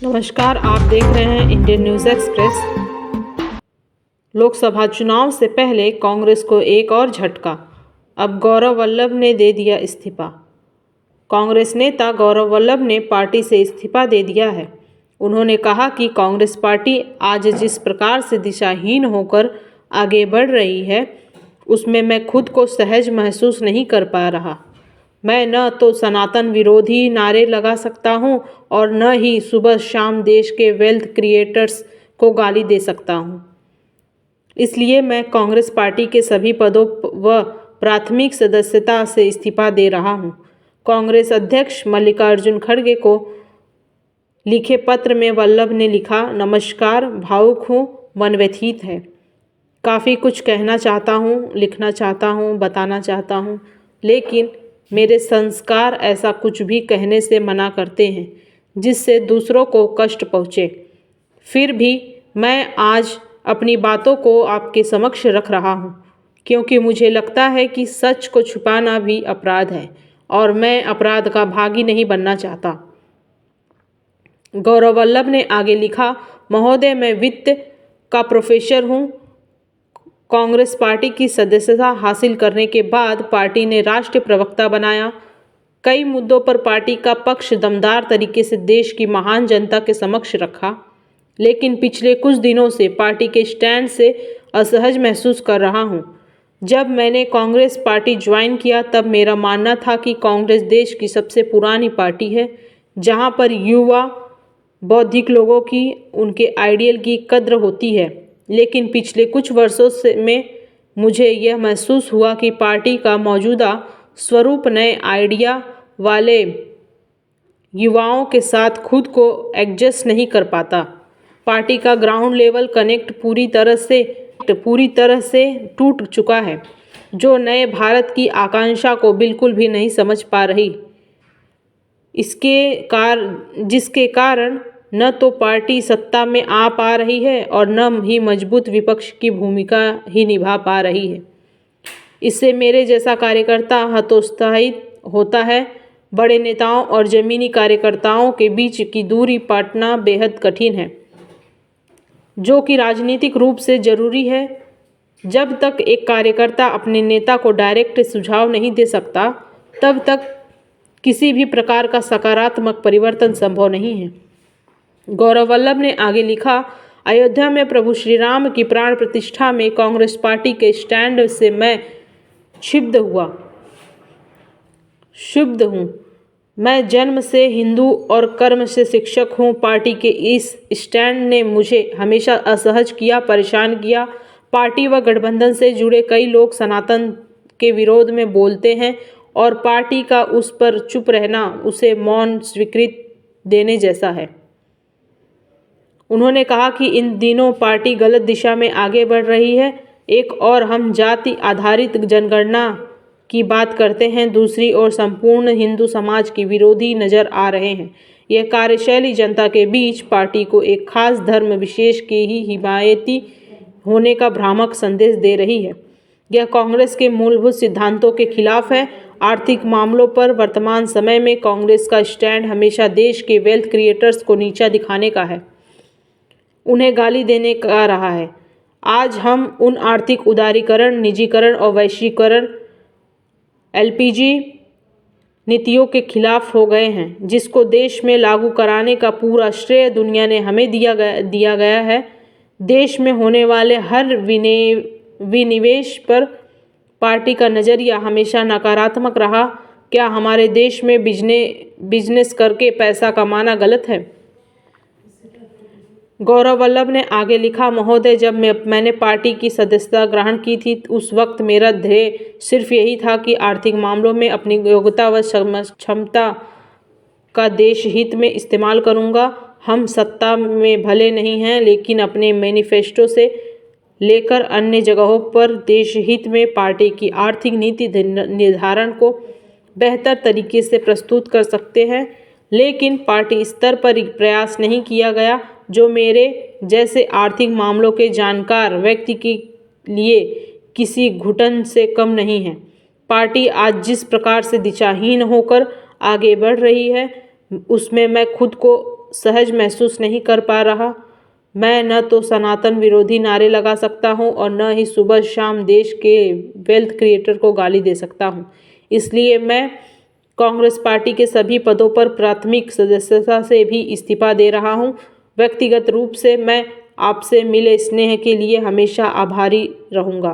नमस्कार, आप देख रहे हैं इंडियन न्यूज़ एक्सप्रेस। लोकसभा चुनाव से पहले कांग्रेस को एक और झटका। अब गौरव वल्लभ ने दे दिया इस्तीफा। कांग्रेस नेता गौरव वल्लभ ने पार्टी से इस्तीफा दे दिया है। उन्होंने कहा कि कांग्रेस पार्टी आज जिस प्रकार से दिशाहीन होकर आगे बढ़ रही है, उसमें मैं खुद को सहज महसूस नहीं कर पा रहा। मैं न तो सनातन विरोधी नारे लगा सकता हूं और न ही सुबह शाम देश के वेल्थ क्रिएटर्स को गाली दे सकता हूं। इसलिए मैं कांग्रेस पार्टी के सभी पदों व प्राथमिक सदस्यता से इस्तीफा दे रहा हूं। कांग्रेस अध्यक्ष मल्लिकार्जुन खड़गे को लिखे पत्र में वल्लभ ने लिखा, नमस्कार, भावुक हूँ, मन व्यथित है। काफ़ी कुछ कहना चाहता हूँ, लिखना चाहता हूँ, बताना चाहता हूँ, लेकिन मेरे संस्कार ऐसा कुछ भी कहने से मना करते हैं जिससे दूसरों को कष्ट पहुँचे। फिर भी मैं आज अपनी बातों को आपके समक्ष रख रहा हूँ, क्योंकि मुझे लगता है कि सच को छुपाना भी अपराध है और मैं अपराध का भागी नहीं बनना चाहता। गौरव वल्लभ ने आगे लिखा, महोदय, मैं वित्त का प्रोफेसर हूँ। कांग्रेस पार्टी की सदस्यता हासिल करने के बाद पार्टी ने राष्ट्रीय प्रवक्ता बनाया। कई मुद्दों पर पार्टी का पक्ष दमदार तरीके से देश की महान जनता के समक्ष रखा, लेकिन पिछले कुछ दिनों से पार्टी के स्टैंड से असहज महसूस कर रहा हूं। जब मैंने कांग्रेस पार्टी ज्वाइन किया तब मेरा मानना था कि कांग्रेस देश की सबसे पुरानी पार्टी है, जहां पर युवा बौद्धिक लोगों की, उनके आइडियल की कद्र होती है। लेकिन पिछले कुछ वर्षों में मुझे यह महसूस हुआ कि पार्टी का मौजूदा स्वरूप नए आइडिया वाले युवाओं के साथ खुद को एडजस्ट नहीं कर पाता। पार्टी का ग्राउंड लेवल कनेक्ट पूरी तरह से टूट चुका है, जो नए भारत की आकांक्षा को बिल्कुल भी नहीं समझ पा रही। जिसके कारण न तो पार्टी सत्ता में आ पा रही है और न ही मजबूत विपक्ष की भूमिका ही निभा पा रही है। इससे मेरे जैसा कार्यकर्ता हतोत्साहित होता है। बड़े नेताओं और जमीनी कार्यकर्ताओं के बीच की दूरी पाटना बेहद कठिन है, जो कि राजनीतिक रूप से जरूरी है। जब तक एक कार्यकर्ता अपने नेता को डायरेक्ट सुझाव नहीं दे सकता, तब तक किसी भी प्रकार का सकारात्मक परिवर्तन संभव नहीं है। गौरव वल्लभ ने आगे लिखा, अयोध्या में प्रभु श्री राम की प्राण प्रतिष्ठा में कांग्रेस पार्टी के स्टैंड से मैं क्षुब्ध हूँ। मैं जन्म से हिंदू और कर्म से शिक्षक हूँ। पार्टी के इस स्टैंड ने मुझे हमेशा असहज किया, परेशान किया। पार्टी व गठबंधन से जुड़े कई लोग सनातन के विरोध में बोलते हैं और पार्टी का उस पर चुप रहना उसे मौन स्वीकृति देने जैसा है। उन्होंने कहा कि इन दिनों पार्टी गलत दिशा में आगे बढ़ रही है। एक और हम जाति आधारित जनगणना की बात करते हैं, दूसरी ओर संपूर्ण हिंदू समाज की विरोधी नजर आ रहे हैं। यह कार्यशैली जनता के बीच पार्टी को एक खास धर्म विशेष के ही हिमायती होने का भ्रामक संदेश दे रही है। यह कांग्रेस के मूलभूत सिद्धांतों के खिलाफ है। आर्थिक मामलों पर वर्तमान समय में कांग्रेस का स्टैंड हमेशा देश के वेल्थ क्रिएटर्स को नीचा दिखाने का है, उन्हें गाली देने का रहा है। आज हम उन आर्थिक उदारीकरण, निजीकरण और वैश्वीकरण एलपीजी नीतियों के खिलाफ हो गए हैं, जिसको देश में लागू कराने का पूरा श्रेय दुनिया ने हमें दिया गया है। देश में होने वाले हर विनिवेश पर पार्टी का नज़रिया हमेशा नकारात्मक रहा। क्या हमारे देश में बिजनेस करके पैसा कमाना गलत है? गौरव वल्लभ ने आगे लिखा, महोदय, जब मैंने पार्टी की सदस्यता ग्रहण की थी, उस वक्त मेरा ध्येय सिर्फ यही था कि आर्थिक मामलों में अपनी योग्यता व क्षमता का देश हित में इस्तेमाल करूंगा। हम सत्ता में भले नहीं हैं, लेकिन अपने मैनिफेस्टो से लेकर अन्य जगहों पर देश हित में पार्टी की आर्थिक नीति निर्धारण को बेहतर तरीके से प्रस्तुत कर सकते हैं। लेकिन पार्टी स्तर पर प्रयास नहीं किया गया, जो मेरे जैसे आर्थिक मामलों के जानकार व्यक्ति के लिए किसी घुटन से कम नहीं है। पार्टी आज जिस प्रकार से दिशाहीन होकर आगे बढ़ रही है, उसमें मैं खुद को सहज महसूस नहीं कर पा रहा। मैं न तो सनातन विरोधी नारे लगा सकता हूँ और न ही सुबह शाम देश के वेल्थ क्रिएटर को गाली दे सकता हूँ। इसलिए मैं कांग्रेस पार्टी के सभी पदों पर प्राथमिक सदस्यता से भी इस्तीफा दे रहा हूँ। व्यक्तिगत रूप से मैं आपसे मिले स्नेह के लिए हमेशा आभारी रहूँगा।